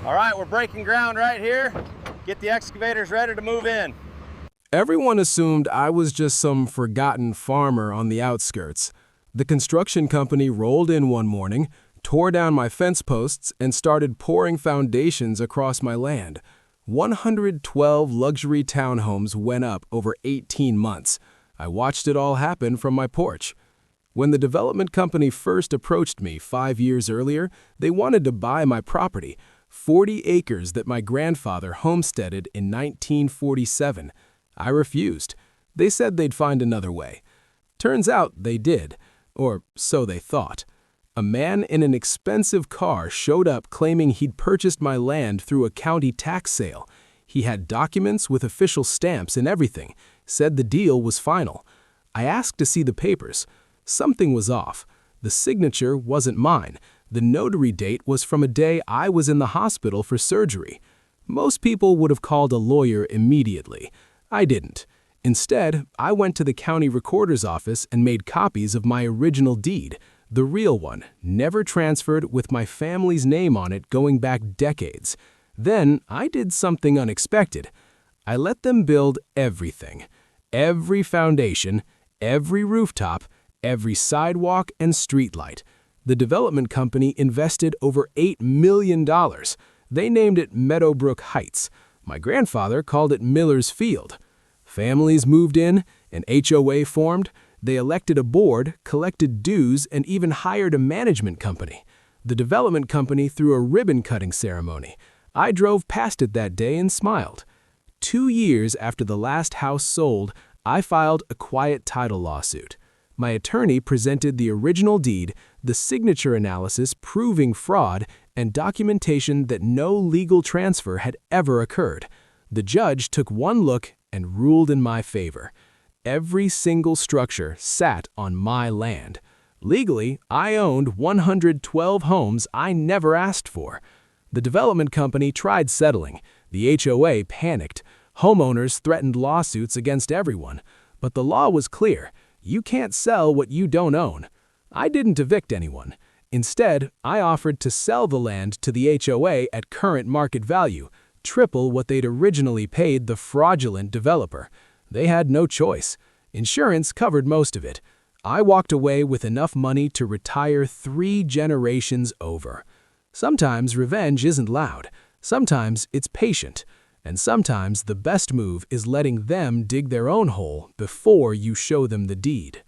All right, we're breaking ground right here. Get the excavators ready to move in. Everyone assumed I was just some forgotten farmer on the outskirts. The construction company rolled in one morning, tore down my fence posts, and started pouring foundations across my land. 112 luxury townhomes went up over 18 months. I watched it all happen from my porch. When the development company first approached me 5 years earlier, they wanted to buy my property, 40 acres that my grandfather homesteaded in 1947. I refused. They said they'd find another way. Turns out they did, or so they thought. A man in an expensive car showed up claiming he'd purchased my land through a county tax sale. He had documents with official stamps and everything, said the deal was final. I asked to see the papers. Something was off. The signature wasn't mine. The notary date was from a day I was in the hospital for surgery. Most people would have called a lawyer immediately. I didn't. Instead, I went to the county recorder's office and made copies of my original deed, the real one, never transferred, with my family's name on it going back decades. Then I did something unexpected. I let them build everything. Every foundation, every rooftop, every sidewalk and streetlight. The development company invested over $8 million. They named it Meadowbrook Heights. My grandfather called it Miller's Field. Families moved in, an HOA formed, they elected a board, collected dues, and even hired a management company. The development company threw a ribbon-cutting ceremony. I drove past it that day and smiled. 2 years after the last house sold, I filed a quiet title lawsuit. My attorney presented the original deed, the signature analysis proving fraud, and documentation that no legal transfer had ever occurred. The judge took one look and ruled in my favor. Every single structure sat on my land. Legally, I owned 112 homes I never asked for. The development company tried settling. The HOA panicked. Homeowners threatened lawsuits against everyone. But the law was clear. You can't sell what you don't own. I didn't evict anyone. Instead, I offered to sell the land to the HOA at current market value, triple what they'd originally paid the fraudulent developer. They had no choice. Insurance covered most of it. I walked away with enough money to retire 3 generations over. Sometimes revenge isn't loud. Sometimes it's patient. And sometimes the best move is letting them dig their own hole before you show them the deed.